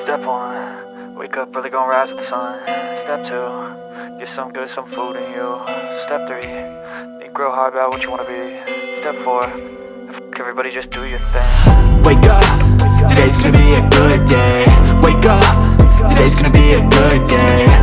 Step 1, wake up early, gonna rise with the sun. Step 2, get some good, some food in you. Step 3, think real hard about what you wanna be. Step 4, fuck everybody, just do your thing. Wake up, today's gonna be a good day. Wake up, today's gonna be a good day.